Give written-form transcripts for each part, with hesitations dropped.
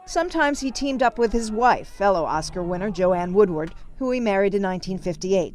Sometimes he teamed up with his wife, fellow Oscar winner Joanne Woodward, who he married in 1958.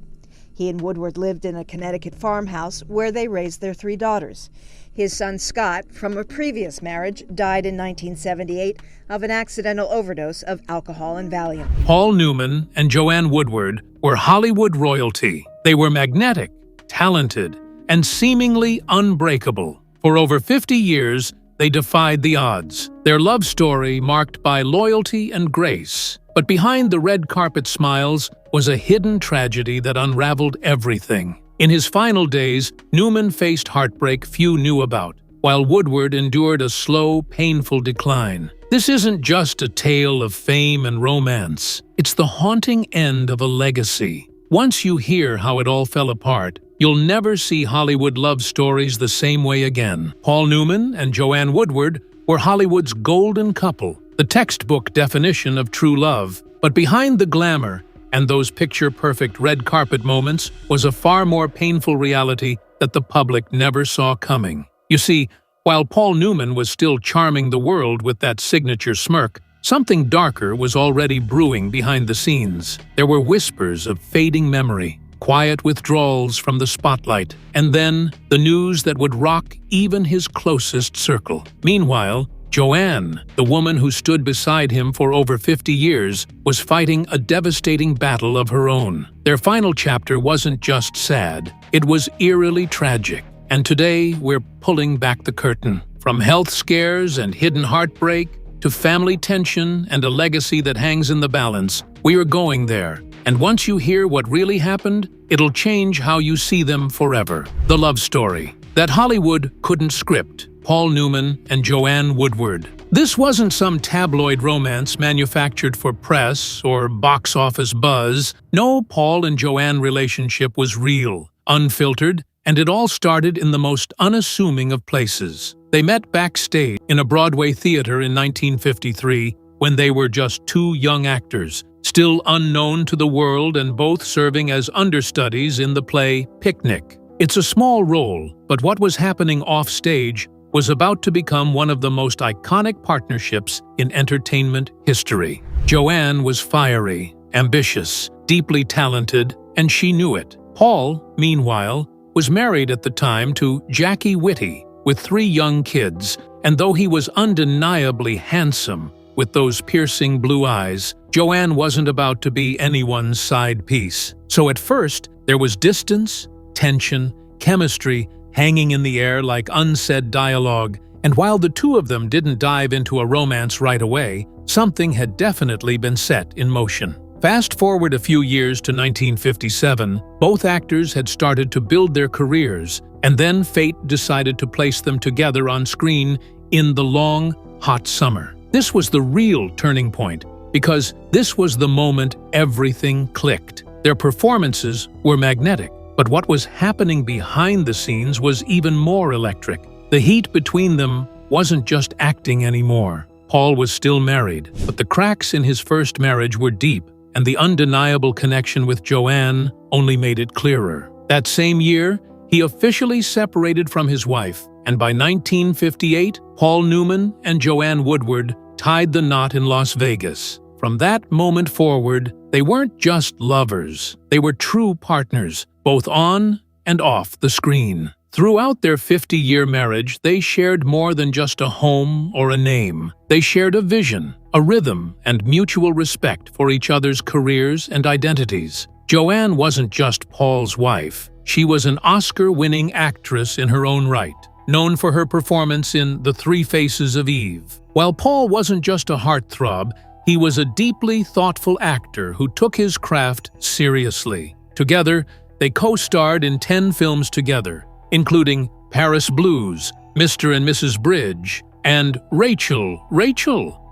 He and Woodward lived in a Connecticut farmhouse where they raised their 3 daughters. His son Scott, from a previous marriage, died in 1978 of an accidental overdose of alcohol and Valium. Paul Newman and Joanne Woodward were Hollywood royalty. They were magnetic, talented, and seemingly unbreakable. For over 50 years, they defied the odds. Their love story marked by loyalty and grace. But behind the red carpet smiles was a hidden tragedy that unraveled everything. In his final days, Newman faced heartbreak few knew about, while Woodward endured a slow, painful decline. This isn't just a tale of fame and romance. It's the haunting end of a legacy. Once you hear how it all fell apart, you'll never see Hollywood love stories the same way again. Paul Newman and Joanne Woodward were Hollywood's golden couple, the textbook definition of true love. But behind the glamour and those picture-perfect red carpet moments was a far more painful reality that the public never saw coming. You see, while Paul Newman was still charming the world with that signature smirk, something darker was already brewing behind the scenes. There were whispers of fading memory, quiet withdrawals from the spotlight, and then the news that would rock even his closest circle. Meanwhile, Joanne, the woman who stood beside him for over 50 years, was fighting a devastating battle of her own. Their final chapter wasn't just sad, it was eerily tragic. And today, we're pulling back the curtain. From health scares and hidden heartbreak, to family tension and a legacy that hangs in the balance, we are going there. And once you hear what really happened, it'll change how you see them forever. The love story that Hollywood couldn't script. Paul Newman and Joanne Woodward. This wasn't some tabloid romance manufactured for press or box office buzz. No, Paul and Joanne relationship was real, unfiltered, and it all started in the most unassuming of places. They met backstage in a Broadway theater in 1953 when they were just 2 young actors, still unknown to the world and both serving as understudies in the play Picnic. It's a small role, but what was happening off-stage was about to become one of the most iconic partnerships in entertainment history. Joanne was fiery, ambitious, deeply talented, and she knew it. Paul, meanwhile, was married at the time to Jackie Whitty, with 3 young kids, and though he was undeniably handsome, with those piercing blue eyes, Joanne wasn't about to be anyone's side piece. So at first, there was distance, tension, chemistry, hanging in the air like unsaid dialogue, and while the 2 of them didn't dive into a romance right away, something had definitely been set in motion. Fast forward a few years to 1957, both actors had started to build their careers, and then fate decided to place them together on screen in The Long, Hot Summer. This was the real turning point, because this was the moment everything clicked. Their performances were magnetic. But what was happening behind the scenes was even more electric. The heat between them wasn't just acting anymore. Paul was still married, but the cracks in his first marriage were deep, and the undeniable connection with Joanne only made it clearer. That same year, he officially separated from his wife, and by 1958, Paul Newman and Joanne Woodward tied the knot in Las Vegas. From that moment forward, they weren't just lovers, they were true partners, both on and off the screen. Throughout their 50-year marriage, they shared more than just a home or a name. They shared a vision, a rhythm, and mutual respect for each other's careers and identities. Joanne wasn't just Paul's wife. She was an Oscar-winning actress in her own right, known for her performance in The 3 Faces of Eve. While Paul wasn't just a heartthrob, he was a deeply thoughtful actor who took his craft seriously. Together, they co-starred in 10 films together, including Paris Blues, Mr. and Mrs. Bridge, and Rachel,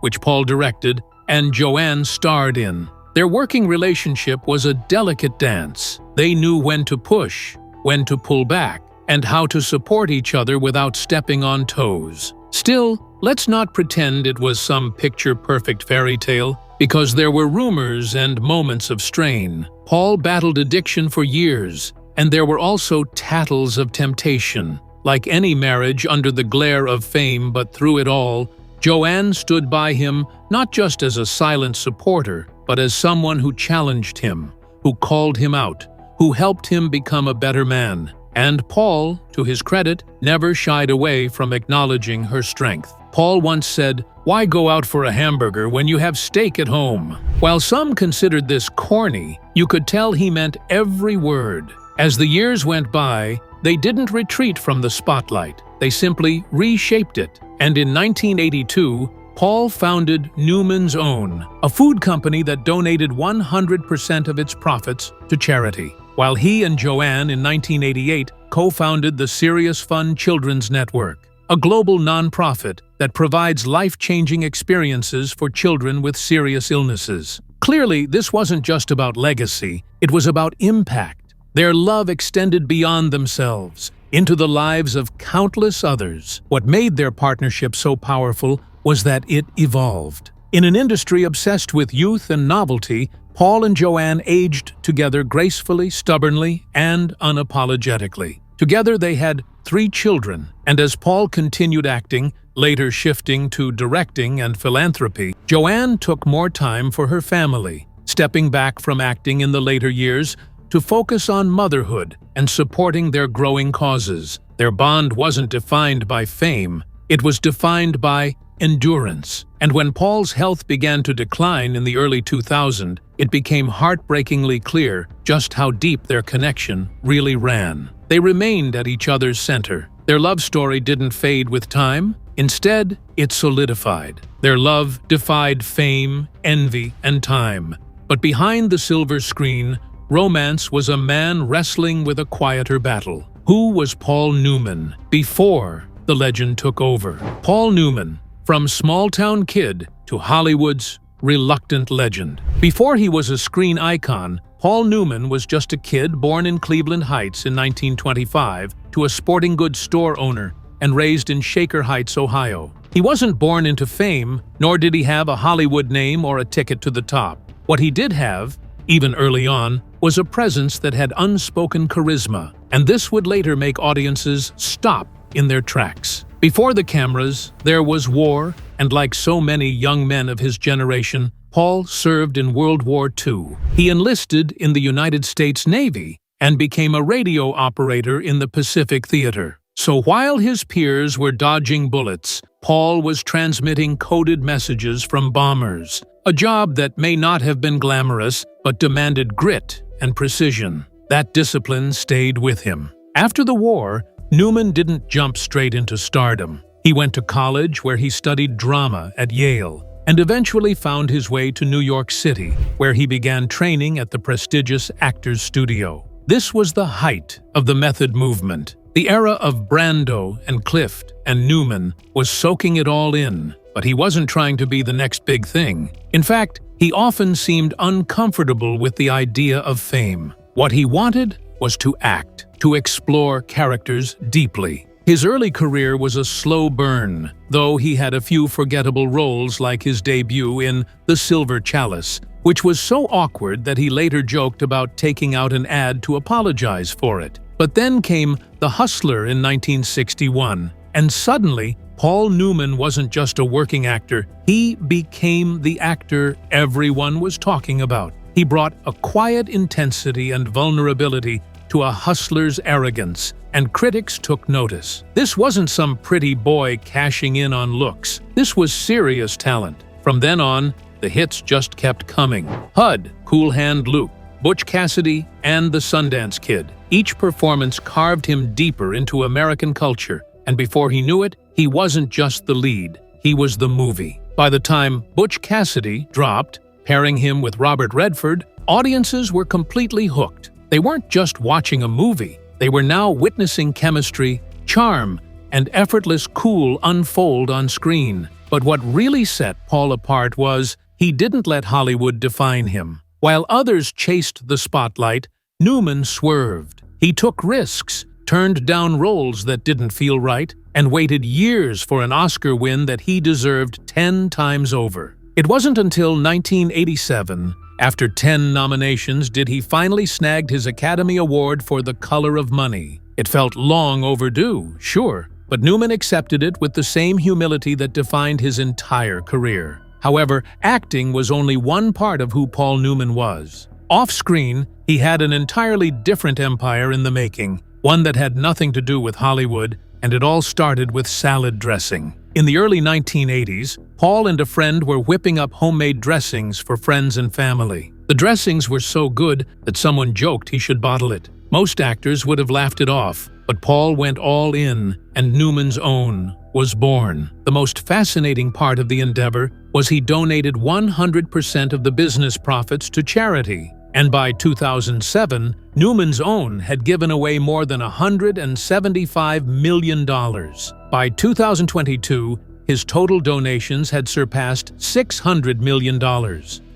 which Paul directed and Joanne starred in. Their working relationship was a delicate dance. They knew when to push, when to pull back, and how to support each other without stepping on toes. Still, let's not pretend it was some picture-perfect fairy tale, because there were rumors and moments of strain. Paul battled addiction for years, and there were also tattles of temptation. Like any marriage under the glare of fame, but through it all, Joanne stood by him not just as a silent supporter, but as someone who challenged him, who called him out, who helped him become a better man. And Paul, to his credit, never shied away from acknowledging her strength. Paul once said, "Why go out for a hamburger when you have steak at home?" While some considered this corny, you could tell he meant every word. As the years went by, they didn't retreat from the spotlight. They simply reshaped it. And in 1982, Paul founded Newman's Own, a food company that donated 100% of its profits to charity, while he and Joanne in 1988 co-founded the Serious Fun Children's Network, a global nonprofit that provides life-changing experiences for children with serious illnesses. Clearly, this wasn't just about legacy, it was about impact. Their love extended beyond themselves, into the lives of countless others. What made their partnership so powerful was that it evolved. In an industry obsessed with youth and novelty, Paul and Joanne aged together gracefully, stubbornly, and unapologetically. Together they had 3 children, and as Paul continued acting, later shifting to directing and philanthropy, Joanne took more time for her family, stepping back from acting in the later years to focus on motherhood and supporting their growing causes. Their bond wasn't defined by fame, it was defined by endurance. And when Paul's health began to decline in the early 2000s, it became heartbreakingly clear just how deep their connection really ran. They remained at each other's center. Their love story didn't fade with time. Instead, it solidified. Their love defied fame, envy, and time. But behind the silver screen, romance was a man wrestling with a quieter battle. Who was Paul Newman before the legend took over? Paul Newman, from small-town kid to Hollywood's reluctant legend. Before he was a screen icon, Paul Newman was just a kid born in Cleveland Heights in 1925 to a sporting goods store owner and raised in Shaker Heights, Ohio. He wasn't born into fame, nor did he have a Hollywood name or a ticket to the top. What he did have, even early on, was a presence that had unspoken charisma, and this would later make audiences stop in their tracks. Before the cameras, there was war, and like so many young men of his generation, Paul served in World War II. He enlisted in the United States Navy and became a radio operator in the Pacific Theater. So while his peers were dodging bullets, Paul was transmitting coded messages from bombers, a job that may not have been glamorous, but demanded grit and precision. That discipline stayed with him. After the war, Newman didn't jump straight into stardom. He went to college where he studied drama at Yale and eventually found his way to New York City, where he began training at the prestigious Actors Studio. This was the height of the method movement. The era of Brando and Clift and Newman was soaking it all in, but he wasn't trying to be the next big thing. In fact, he often seemed uncomfortable with the idea of fame. What he wanted was to act, to explore characters deeply. His early career was a slow burn, though he had a few forgettable roles like his debut in The Silver Chalice, which was so awkward that he later joked about taking out an ad to apologize for it. But then came The Hustler in 1961, and suddenly, Paul Newman wasn't just a working actor, he became the actor everyone was talking about. He brought a quiet intensity and vulnerability to a hustler's arrogance, and critics took notice. This wasn't some pretty boy cashing in on looks. This was serious talent. From then on, the hits just kept coming. HUD, Cool Hand Luke, Butch Cassidy, and The Sundance Kid. Each performance carved him deeper into American culture, and before he knew it, he wasn't just the lead, he was the movie. By the time Butch Cassidy dropped, pairing him with Robert Redford, audiences were completely hooked. They weren't just watching a movie, they were now witnessing chemistry, charm, and effortless cool unfold on screen. But what really set Paul apart was he didn't let Hollywood define him. While others chased the spotlight, Newman swerved. He took risks, turned down roles that didn't feel right, and waited years for an Oscar win that he deserved 10 times over. It wasn't until 1987, after 10 nominations, did he finally snag his Academy Award for The Color of Money. It felt long overdue, sure, but Newman accepted it with the same humility that defined his entire career. However, acting was only one part of who Paul Newman was. Off-screen, he had an entirely different empire in the making, one that had nothing to do with Hollywood, and it all started with salad dressing. In the early 1980s, Paul and a friend were whipping up homemade dressings for friends and family. The dressings were so good that someone joked he should bottle it. Most actors would have laughed it off, but Paul went all in, and Newman's Own was born. The most fascinating part of the endeavor was he donated 100% of the business profits to charity. And by 2007, Newman's Own had given away more than $175 million. By 2022, his total donations had surpassed $600 million.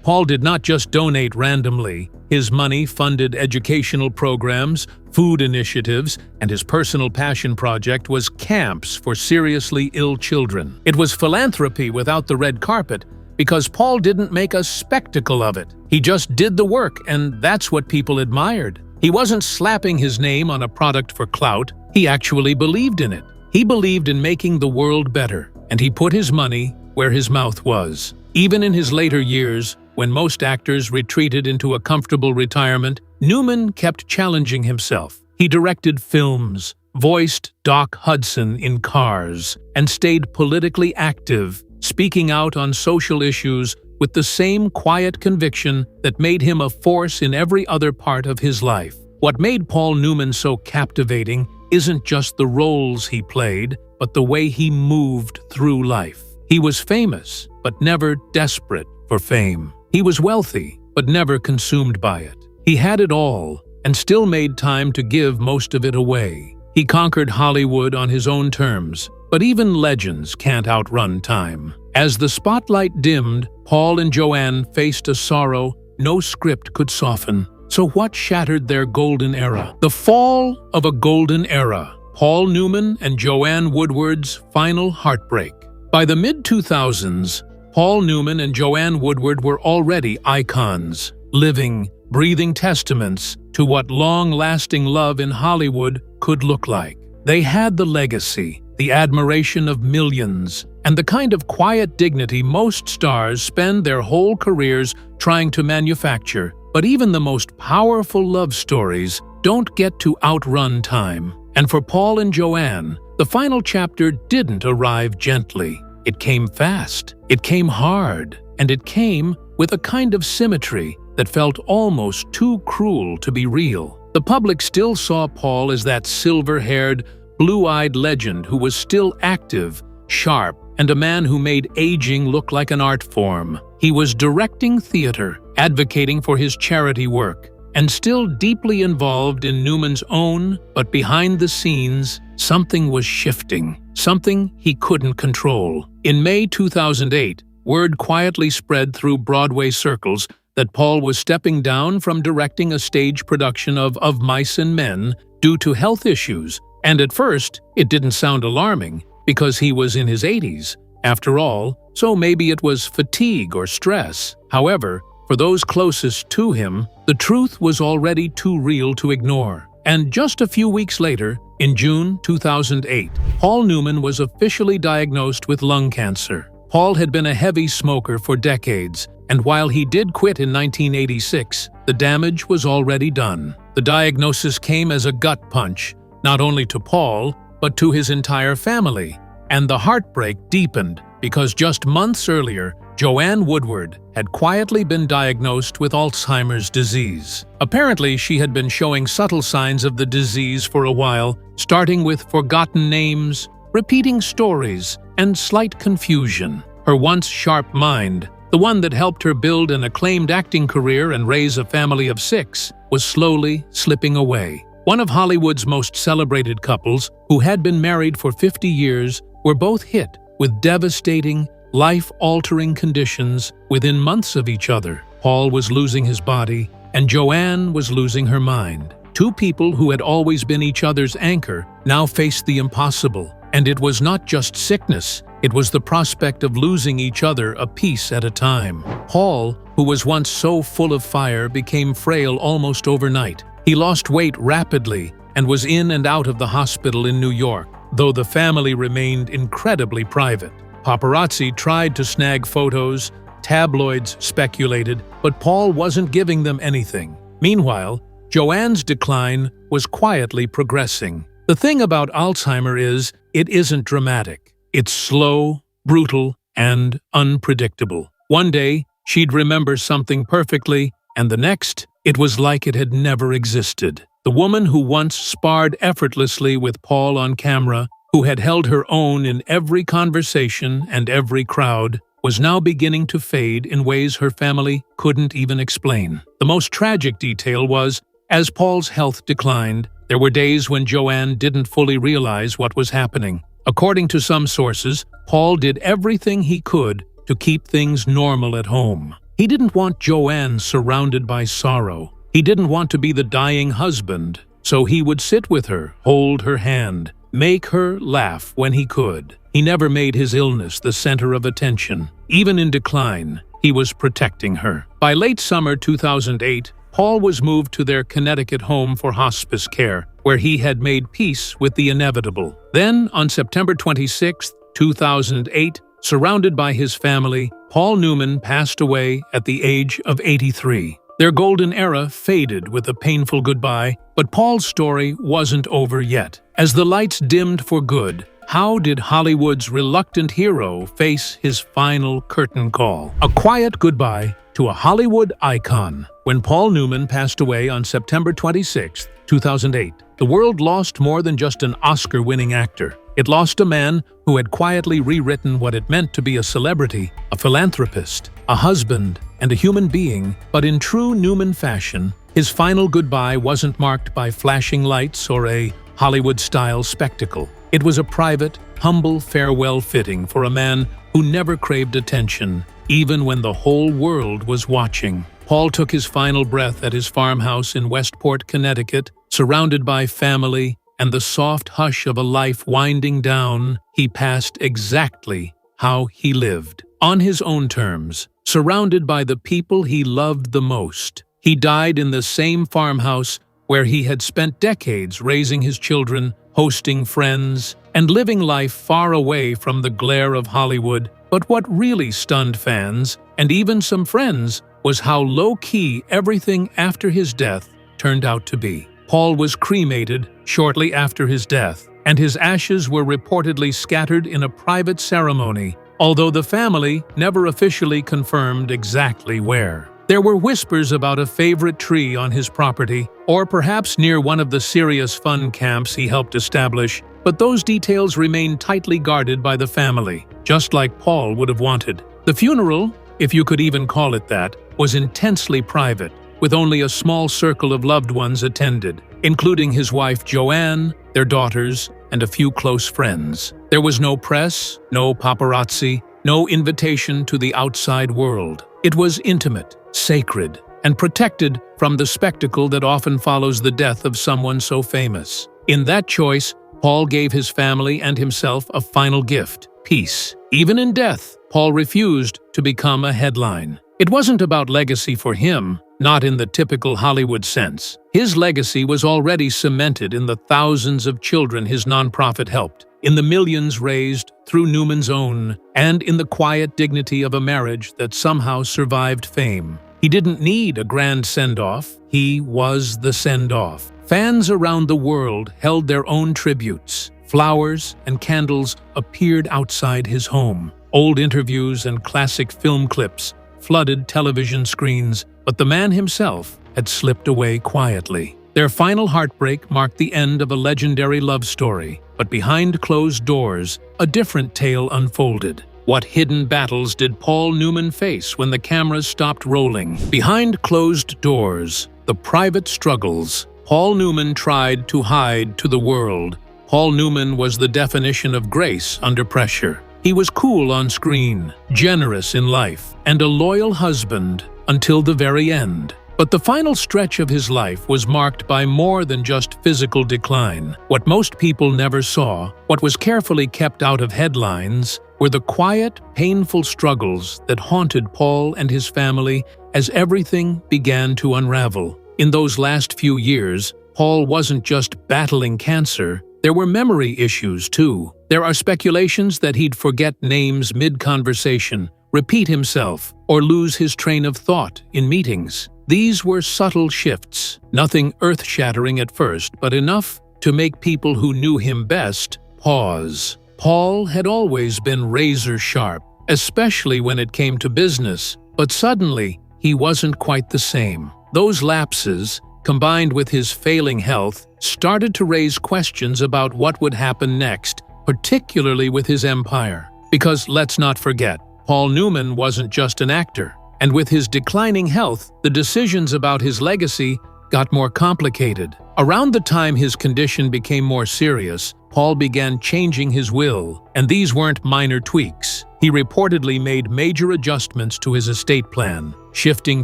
Paul did not just donate randomly. His money funded educational programs, food initiatives, and his personal passion project was camps for seriously ill children. It was philanthropy without the red carpet, because Paul didn't make a spectacle of it. He just did the work, and that's what people admired. He wasn't slapping his name on a product for clout. He actually believed in it. He believed in making the world better, and he put his money where his mouth was. Even in his later years, when most actors retreated into a comfortable retirement, Newman kept challenging himself. He directed films, voiced Doc Hudson in Cars, and stayed politically active, speaking out on social issues with the same quiet conviction that made him a force in every other part of his life. What made Paul Newman so captivating isn't just the roles he played, but the way he moved through life. He was famous, but never desperate for fame. He was wealthy, but never consumed by it. He had it all, and still made time to give most of it away. He conquered Hollywood on his own terms, but even legends can't outrun time. As the spotlight dimmed, Paul and Joanne faced a sorrow no script could soften. So what shattered their golden era? The fall of a golden era. Paul Newman and Joanne Woodward's final heartbreak. By the mid-2000s, Paul Newman and Joanne Woodward were already icons, living, breathing testaments to what long-lasting love in Hollywood could look like. They had the legacy, the admiration of millions, and the kind of quiet dignity most stars spend their whole careers trying to manufacture. But even the most powerful love stories don't get to outrun time. And for Paul and Joanne, the final chapter didn't arrive gently. It came fast, it came hard, and it came with a kind of symmetry that felt almost too cruel to be real. The public still saw Paul as that silver-haired, blue-eyed legend who was still active, sharp, and a man who made aging look like an art form. He was directing theater, advocating for his charity work, and still deeply involved in Newman's Own, but behind the scenes, something was shifting, something he couldn't control. In May 2008, word quietly spread through Broadway circles that Paul was stepping down from directing a stage production of Mice and Men due to health issues, and at first, it didn't sound alarming, because he was in his 80s, after all, so maybe it was fatigue or stress. However, for those closest to him, the truth was already too real to ignore. And just a few weeks later, in June 2008, Paul Newman was officially diagnosed with lung cancer. Paul had been a heavy smoker for decades, and while he did quit in 1986, the damage was already done. The diagnosis came as a gut punch, not only to Paul, but to his entire family. And the heartbreak deepened because just months earlier, Joanne Woodward had quietly been diagnosed with Alzheimer's disease. Apparently, she had been showing subtle signs of the disease for a while, starting with forgotten names, repeating stories, and slight confusion. Her once sharp mind, the one that helped her build an acclaimed acting career and raise a family of 6, was slowly slipping away. One of Hollywood's most celebrated couples, who had been married for 50 years, were both hit with devastating, life-altering conditions within months of each other. Paul was losing his body, and Joanne was losing her mind. Two people who had always been each other's anchor now faced the impossible. And it was not just sickness, it was the prospect of losing each other a piece at a time. Paul, who was once so full of fire, became frail almost overnight. He lost weight rapidly and was in and out of the hospital in New York. though the family remained incredibly private. Paparazzi tried to snag photos, tabloids speculated, but Paul wasn't giving them anything. Meanwhile, Joanne's decline was quietly progressing. The thing about Alzheimer is, it isn't dramatic. It's slow, brutal, and unpredictable. One day, she'd remember something perfectly, and the next, it was like it had never existed. The woman who once sparred effortlessly with Paul on camera, who had held her own in every conversation and every crowd, was now beginning to fade in ways her family couldn't even explain. The most tragic detail was, as Paul's health declined, there were days when Joanne didn't fully realize what was happening. According to some sources, Paul did everything he could to keep things normal at home. He didn't want Joanne surrounded by sorrow. He didn't want to be the dying husband, so he would sit with her, hold her hand, make her laugh when he could. He never made his illness the center of attention. Even in decline, he was protecting her. By late summer 2008, Paul was moved to their Connecticut home for hospice care, where he had made peace with the inevitable. Then, on September 26, 2008, surrounded by his family, Paul Newman passed away at the age of 83. Their golden era faded with a painful goodbye, but Paul's story wasn't over yet. As the lights dimmed for good, how did Hollywood's reluctant hero face his final curtain call? A quiet goodbye to a Hollywood icon. When Paul Newman passed away on September 26, 2008, the world lost more than just an Oscar-winning actor. It lost a man who had quietly rewritten what it meant to be a celebrity, a philanthropist, a husband, and a human being. But in true Newman fashion, his final goodbye wasn't marked by flashing lights or a Hollywood-style spectacle. It was a private, humble farewell fitting for a man who never craved attention, even when the whole world was watching. Paul took his final breath at his farmhouse in Westport, Connecticut, surrounded by family and the soft hush of a life winding down. He passed exactly how he lived, on his own terms, surrounded by the people he loved the most. He died in the same farmhouse where he had spent decades raising his children, hosting friends, and living life far away from the glare of Hollywood. But what really stunned fans, and even some friends, was how low-key everything after his death turned out to be. Paul was cremated shortly after his death, and his ashes were reportedly scattered in a private ceremony, although the family never officially confirmed exactly where. There were whispers about a favorite tree on his property, or perhaps near one of the serious fun camps he helped establish, but those details remained tightly guarded by the family, just like Paul would have wanted. The funeral, if you could even call it that, was intensely private, with only a small circle of loved ones attended, including his wife Joanne, their daughters, and a few close friends. There was no press, no paparazzi, no invitation to the outside world. It was intimate, sacred, and protected from the spectacle that often follows the death of someone so famous. In that choice, Paul gave his family and himself a final gift: peace. Even in death, Paul refused to become a headline. It wasn't about legacy for him, not in the typical Hollywood sense. His legacy was already cemented in the thousands of children his nonprofit helped, in the millions raised through Newman's own, and in the quiet dignity of a marriage that somehow survived fame. He didn't need a grand send-off. He was the send-off. Fans around the world held their own tributes. Flowers and candles appeared outside his home. Old interviews and classic film clips flooded television screens, but the man himself had slipped away quietly. Their final heartbreak marked the end of a legendary love story, but behind closed doors, a different tale unfolded. What hidden battles did Paul Newman face when the cameras stopped rolling? Behind closed doors, the private struggles Paul Newman tried to hide to the world. Paul Newman was the definition of grace under pressure. He was cool on screen, generous in life, and a loyal husband until the very end. But the final stretch of his life was marked by more than just physical decline. What most people never saw, what was carefully kept out of headlines, were the quiet, painful struggles that haunted Paul and his family as everything began to unravel. In those last few years, Paul wasn't just battling cancer, There were memory issues, too. There are speculations that he'd forget names mid-conversation, repeat himself, or lose his train of thought in meetings. These were subtle shifts, nothing earth-shattering at first, but enough to make people who knew him best pause. Paul had always been razor-sharp, especially when it came to business, but suddenly he wasn't quite the same. Those lapses, combined with his failing health, started to raise questions about what would happen next, particularly with his empire. Because let's not forget, Paul Newman wasn't just an actor, and with his declining health, the decisions about his legacy got more complicated. Around the time his condition became more serious, Paul began changing his will, and these weren't minor tweaks. He reportedly made major adjustments to his estate plan, shifting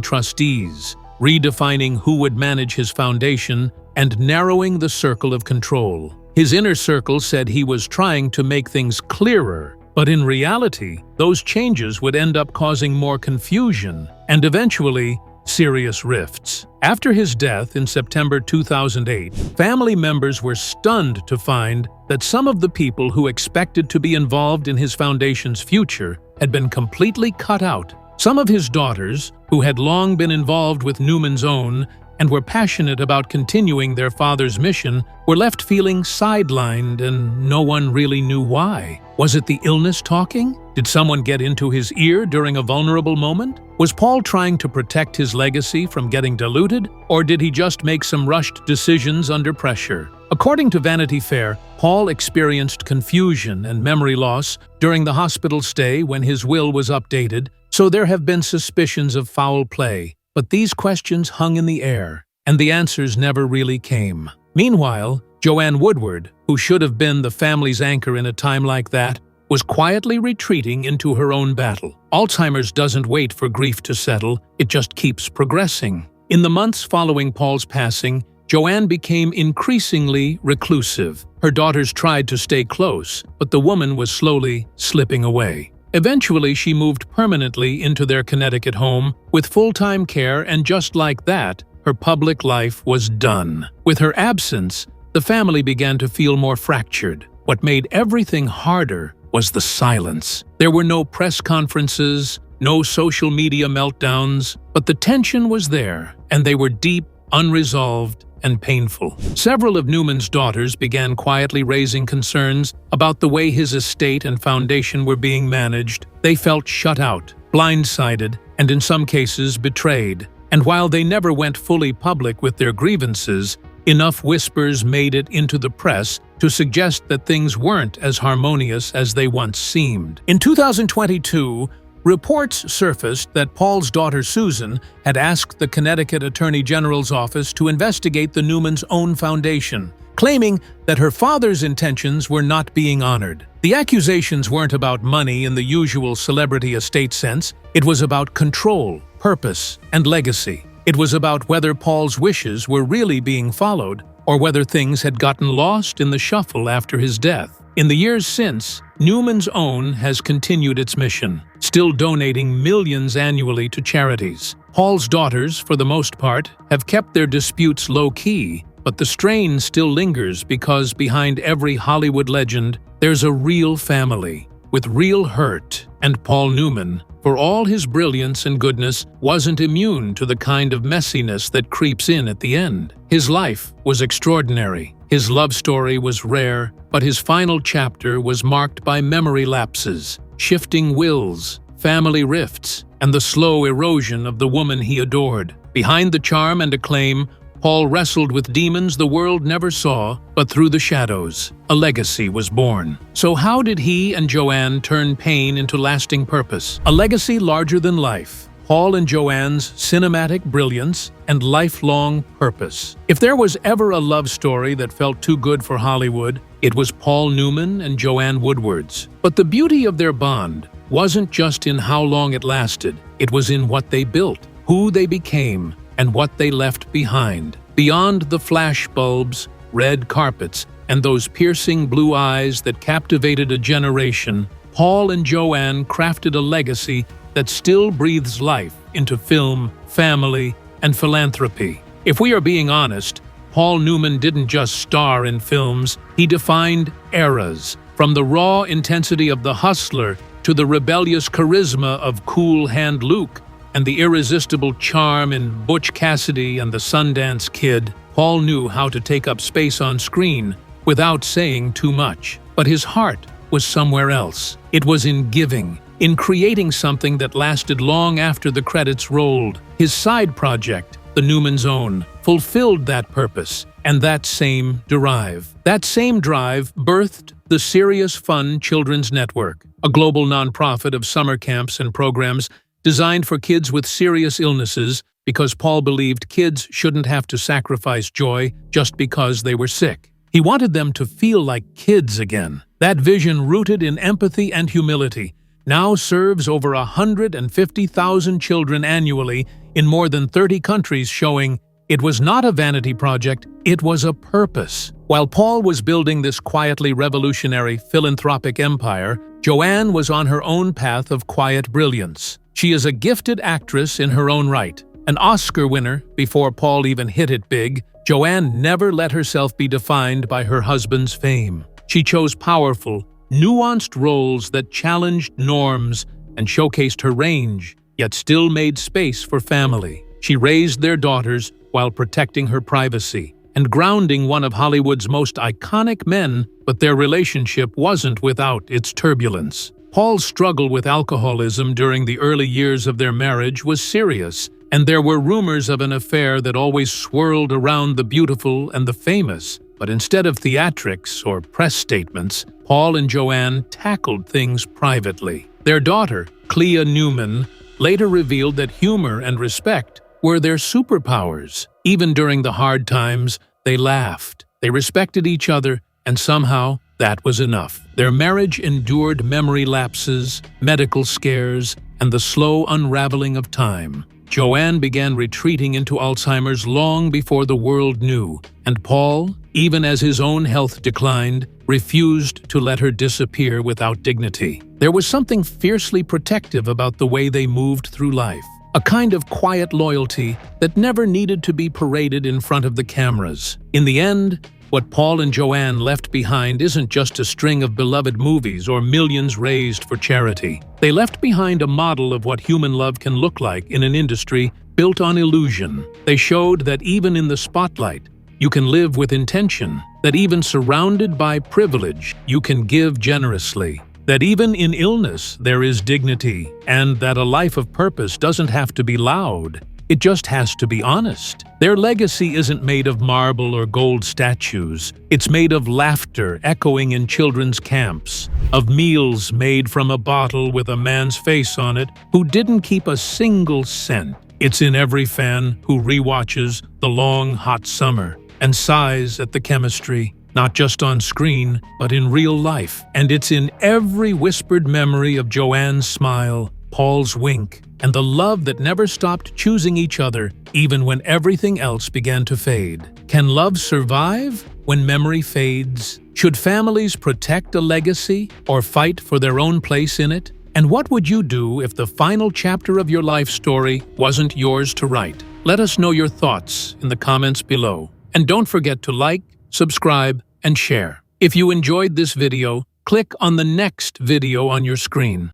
trustees, redefining who would manage his foundation, and narrowing the circle of control. His inner circle said he was trying to make things clearer, but in reality, those changes would end up causing more confusion and eventually serious rifts. After his death in September 2008, family members were stunned to find that some of the people who expected to be involved in his foundation's future had been completely cut out. Some of his daughters, who had long been involved with Newman's own and were passionate about continuing their father's mission, were left feeling sidelined, and no one really knew why. Was it the illness talking? Did someone get into his ear during a vulnerable moment? Was Paul trying to protect his legacy from getting diluted, or did he just make some rushed decisions under pressure? According to Vanity Fair, Paul experienced confusion and memory loss during the hospital stay when his will was updated, so there have been suspicions of foul play. But these questions hung in the air, and the answers never really came. Meanwhile, Joanne Woodward, who should have been the family's anchor in a time like that, was quietly retreating into her own battle. Alzheimer's doesn't wait for grief to settle, it just keeps progressing. In the months following Paul's passing, Joanne became increasingly reclusive. Her daughters tried to stay close, but the woman was slowly slipping away. Eventually, she moved permanently into their Connecticut home with full-time care, and just like that, her public life was done. With her absence, the family began to feel more fractured. What made everything harder was the silence. There were no press conferences, no social media meltdowns, but the tension was there, and they were deep, unresolved, and painful. Several of Newman's daughters began quietly raising concerns about the way his estate and foundation were being managed. They felt shut out, blindsided, and in some cases betrayed. And while they never went fully public with their grievances, enough whispers made it into the press to suggest that things weren't as harmonious as they once seemed. In 2022, reports surfaced that Paul's daughter Susan had asked the Connecticut Attorney General's office to investigate the Newmans' own foundation, claiming that her father's intentions were not being honored. The accusations weren't about money in the usual celebrity estate sense. It was about control, purpose, and legacy. It was about whether Paul's wishes were really being followed, or whether things had gotten lost in the shuffle after his death. In the years since, Newman's Own has continued its mission, still donating millions annually to charities. Paul's daughters, for the most part, have kept their disputes low-key, but the strain still lingers because behind every Hollywood legend, there's a real family, with real hurt. And Paul Newman, for all his brilliance and goodness, wasn't immune to the kind of messiness that creeps in at the end. His life was extraordinary. His love story was rare, but his final chapter was marked by memory lapses, shifting wills, family rifts, and the slow erosion of the woman he adored. Behind the charm and acclaim, Paul wrestled with demons the world never saw, but through the shadows, a legacy was born. So how did he and Joanne turn pain into lasting purpose? A legacy larger than life. Paul and Joanne's cinematic brilliance and lifelong purpose. If there was ever a love story that felt too good for Hollywood, it was Paul Newman and Joanne Woodward's. But the beauty of their bond wasn't just in how long it lasted, it was in what they built, who they became, and what they left behind. Beyond the flash bulbs, red carpets, and those piercing blue eyes that captivated a generation, Paul and Joanne crafted a legacy that still breathes life into film, family, and philanthropy. If we are being honest, Paul Newman didn't just star in films, he defined eras, from the raw intensity of The Hustler to the rebellious charisma of Cool Hand Luke and the irresistible charm in Butch Cassidy and the Sundance Kid. Paul knew how to take up space on screen without saying too much. But his heart was somewhere else. It was in giving, in creating something that lasted long after the credits rolled. His side project, The Newman's Own, fulfilled that purpose and that same drive. That same drive birthed the Serious Fun Children's Network, a global nonprofit of summer camps and programs designed for kids with serious illnesses because Paul believed kids shouldn't have to sacrifice joy just because they were sick. He wanted them to feel like kids again. That vision, rooted in empathy and humility, now serves over 150,000 children annually in more than 30 countries, showing it was not a vanity project, it was a purpose. While Paul was building this quietly revolutionary philanthropic empire, Joanne was on her own path of quiet brilliance. She is a gifted actress in her own right. An Oscar winner before Paul even hit it big, Joanne never let herself be defined by her husband's fame. She chose powerful, nuanced roles that challenged norms and showcased her range, yet still made space for family. She raised their daughters while protecting her privacy and grounding one of Hollywood's most iconic men, but their relationship wasn't without its turbulence. Paul's struggle with alcoholism during the early years of their marriage was serious, and there were rumors of an affair that always swirled around the beautiful and the famous. But instead of theatrics or press statements, Paul and Joanne tackled things privately. Their daughter, Clea Newman, later revealed that humor and respect were their superpowers. Even during the hard times, they laughed, they respected each other, and somehow that was enough. Their marriage endured memory lapses, medical scares, and the slow unraveling of time. Joanne began retreating into Alzheimer's long before the world knew, and Paul, even as his own health declined, refused to let her disappear without dignity. There was something fiercely protective about the way they moved through life, a kind of quiet loyalty that never needed to be paraded in front of the cameras. In the end, what Paul and Joanne left behind isn't just a string of beloved movies or millions raised for charity. They left behind a model of what human love can look like in an industry built on illusion. They showed that even in the spotlight, you can live with intention, that even surrounded by privilege, you can give generously, that even in illness there is dignity, and that a life of purpose doesn't have to be loud. It just has to be honest. Their legacy isn't made of marble or gold statues. It's made of laughter echoing in children's camps, of meals made from a bottle with a man's face on it who didn't keep a single cent. It's in every fan who rewatches The Long Hot Summer and sighs at the chemistry, not just on screen, but in real life. And it's in every whispered memory of Joanne's smile, Paul's wink, and the love that never stopped choosing each other, even when everything else began to fade. Can love survive when memory fades? Should families protect a legacy or fight for their own place in it? And what would you do if the final chapter of your life story wasn't yours to write? Let us know your thoughts in the comments below. And don't forget to like, subscribe, and share. If you enjoyed this video, click on the next video on your screen.